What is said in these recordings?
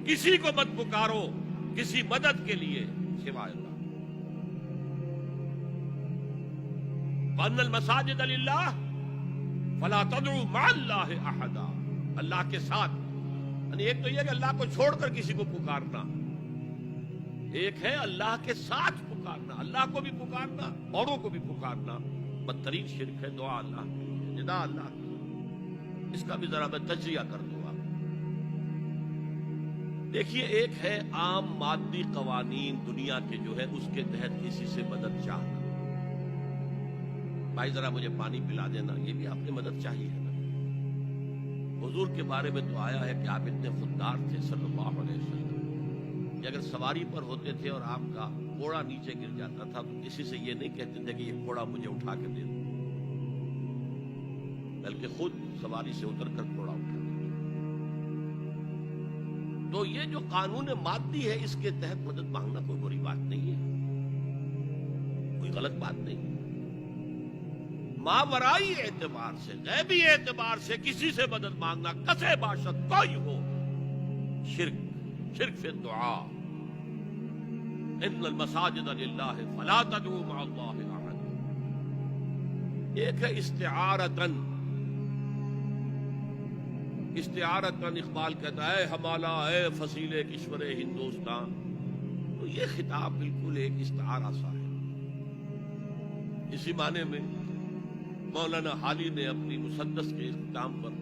کسی کو مت پکارو کسی مدد کے لیے سوائے اللہ. وَأَنَّ الْمَسَاجِدَ لِلَّهِ فَلَا تَدْعُوا مَعَ اللَّهِ أَحَدًا. اللہ کے ساتھ، یعنی ایک تو یہ کہ اللہ کو چھوڑ کر کسی کو پکارنا، ایک ہے اللہ کے ساتھ پکارنا، اللہ کو بھی پکارنا اوروں کو بھی پکارنا. بدترین شرک ہے دعا اللہ کی، ندا اللہ کی. اس کا بھی ذرا میں تجزیہ کر دوں آپ. دیکھیے، ایک ہے عام مادی قوانین دنیا کے جو ہے اس کے تحت کسی سے مدد چاہنا. بھائی ذرا مجھے پانی پلا دینا، یہ بھی آپ نے مدد چاہیے ہے نا. حضور کے بارے میں تو آیا ہے کہ آپ اتنے خوددار تھے صلی اللہ علیہ وسلم کہ اگر سواری پر ہوتے تھے اور آپ کا گھوڑا نیچے گر جاتا تھا تو کسی سے یہ نہیں کہتے تھے کہ یہ گھوڑا مجھے اٹھا کے دے دو، بلکہ خود سواری سے اتر کر گھوڑا اٹھاتے تھے. تو یہ جو قانون مادی ہے اس کے تحت مدد مانگنا کوئی بری بات نہیں ہے، کوئی غلط بات نہیں. ماورائی اعتبار سے، غیبی اعتبار سے کسی سے مدد مانگنا کسے باشد کوئی ہو، شرک فی الدعاء. ان المساجد للہ فلا تدعوا مع اللہ احد. ایک ہے استعارتن. اقبال کہتا ہے ہمالا اے فصیل کشور ہندوستان. تو یہ خطاب بالکل ایک استعارہ سا ہے. اسی معنی میں مولانا حالی نے اپنی مسدس کے اختتام پر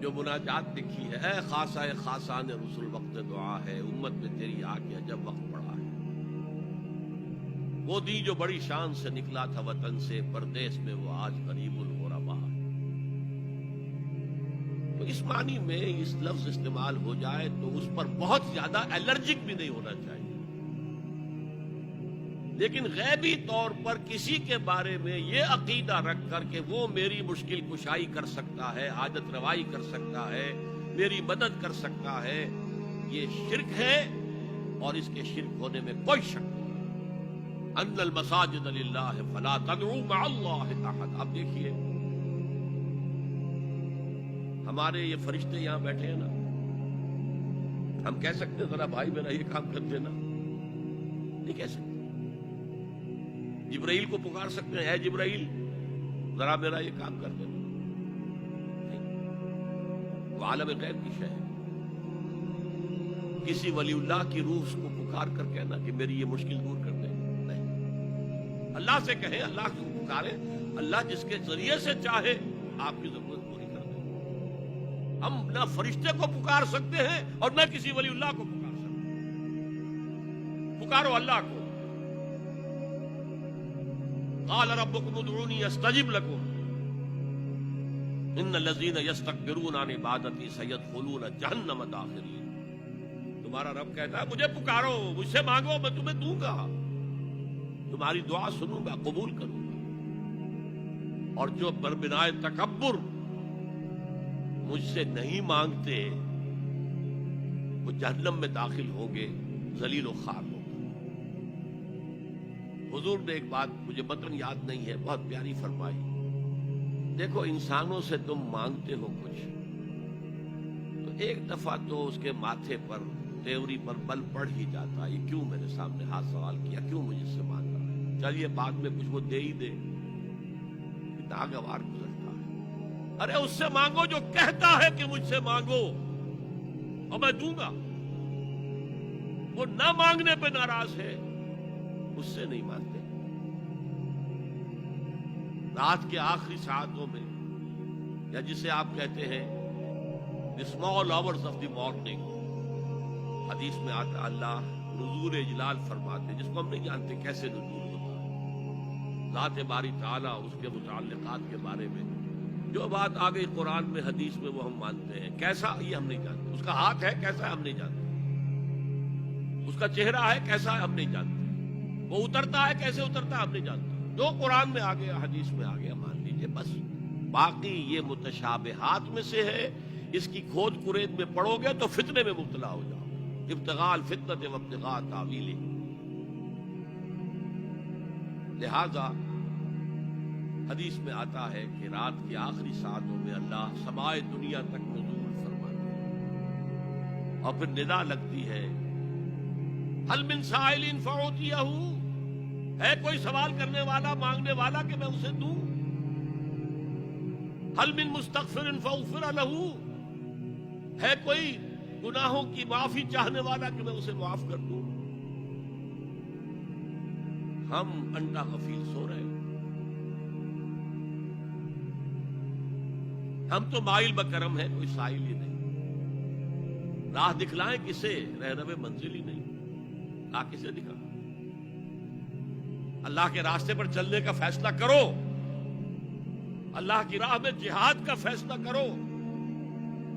جو مناجات لکھی ہے، اے خاصہ خاصان رسول وقت دعا ہے، امت میں تیری آ کے عجب وقت پڑا ہے. وہ دی جو بڑی شان سے نکلا تھا وطن سے، پردیس میں وہ آج غریب الغربا ہے. تو اس معنی میں اس لفظ استعمال ہو جائے تو اس پر بہت زیادہ الرجک بھی نہیں ہونا چاہیے. لیکن غیبی طور پر کسی کے بارے میں یہ عقیدہ رکھ کر کہ وہ میری مشکل کشائی کر سکتا ہے، حاجت روائی کر سکتا ہے، میری مدد کر سکتا ہے، یہ شرک ہے اور اس کے شرک ہونے میں کوئی شک نہیں. ان المساجد للہ فلا تدعوا مع اللہ احد. اب دیکھیے ہمارے یہ فرشتے یہاں بیٹھے ہیں نا، ہم کہہ سکتے ہیں ذرا بھائی میرا یہ کام کر دینا؟ نہیں کہہ سکتے. جبرائیل کو پکار سکتے ہیں، اے جبرائیل ذرا میرا یہ کام کر دینا؟ وہ عالم غیب کی شے ہے. کسی ولی اللہ کی روح کو پکار کر کہنا کہ میری یہ مشکل دور کر دے؟ نہیں. اللہ سے کہیں، اللہ کو پکارے، اللہ جس کے ذریعے سے چاہے آپ کی ضرورت پوری کر دے. ہم نہ فرشتے کو پکار سکتے ہیں اور نہ کسی ولی اللہ کو پکار سکتے ہیں. پکارو اللہ کو. قال ربكم ادعوني استجب لكم ان الذين يستكبرون عن عبادتي سيدخلون جہنم داخرين. تمہارا رب کہتا ہے مجھے پکارو، مجھ سے مانگو، میں تمہیں دوں گا، تمہاری دعا سنوں گا، قبول کروں گا. اور جو بربنائے تکبر مجھ سے نہیں مانگتے وہ جہنم میں داخل ہوں گے، ذلیل و خوار ہوں گے. حضور نے ایک بات مجھے متن یاد نہیں ہے، بہت پیاری فرمائی. دیکھو انسانوں سے تم مانگتے ہو کچھ تو ایک دفعہ تو اس کے ماتھے پر، تیوری پر بل پڑ ہی جاتا ہے، یہ کیوں میرے سامنے ہاتھ سوال کیا، کیوں مجھ سے مانگ رہا ہے، چلیے بعد میں کچھ وہ دے ہی دے. ناگوار گزرتا ہے. ارے اس سے مانگو جو کہتا ہے کہ مجھ سے مانگو اور میں دوں گا. وہ نہ مانگنے پہ ناراض ہے، اس سے نہیں مانتے. رات کے آخری ساعتوں میں، یا جسے آپ کہتے ہیں the small hours of the morning، حدیث میں آتا اللہ نزول اجلال فرماتے، جس کو ہم نہیں جانتے کیسے نزول ہوتا ہے. ذات باری تعالیٰ، اس کے متعلقات کے بارے میں جو بات آ گئی قرآن میں، حدیث میں، وہ ہم مانتے ہیں. کیسا یہ ہم نہیں جانتے. اس کا ہاتھ ہے کیسا ہے ہم نہیں جانتے. اس کا چہرہ ہے کیسا ہے ہم نہیں جانتے. وہ اترتا ہے کیسے اترتا ہے ہم نہیں جانتے. جو قرآن میں آ گیا، حدیث میں آ گیا، مان لیجئے بس. باقی یہ متشابہات میں سے ہے، اس کی کھود کرید میں پڑو گے تو فتنے میں مبتلا ہو جاؤ. ابتغاء الفتنۃ وابتغاء تاویلہ. لہذا حدیث میں آتا ہے کہ رات کی آخری ساعتوں میں اللہ سمائے دنیا تک نزول فرماتا ہے. اور پھر ندا لگتی ہے حل من سائل فاعطیہ، ہے کوئی سوال کرنے والا مانگنے والا کہ میں اسے دوں؟ حل من مستغفر فاغفر لہ، ہے کوئی گناہوں کی معافی چاہنے والا کہ میں اسے معاف کر دوں؟ ہم انڈا غفیر سو رہے ہیں، ہم تو مائل بکرم ہے، کوئی سائل ہی نہیں۔ راہ دکھلائیں کسے؟ رہنم منزل ہی نہیں، راہ کسے دکھا؟ اللہ کے راستے پر چلنے کا فیصلہ کرو، اللہ کی راہ میں جہاد کا فیصلہ کرو،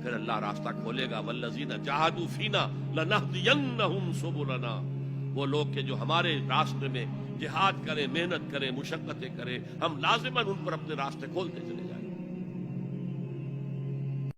پھر اللہ راستہ کھولے گا۔ والذین جاہدوا فینا لنہدینہم سبلنا، وہ لوگ کہ جو ہمارے راستے میں جہاد کریں، محنت کریں، مشقتیں کریں، ہم لازماً ان پر اپنے راستے کھولتے چلے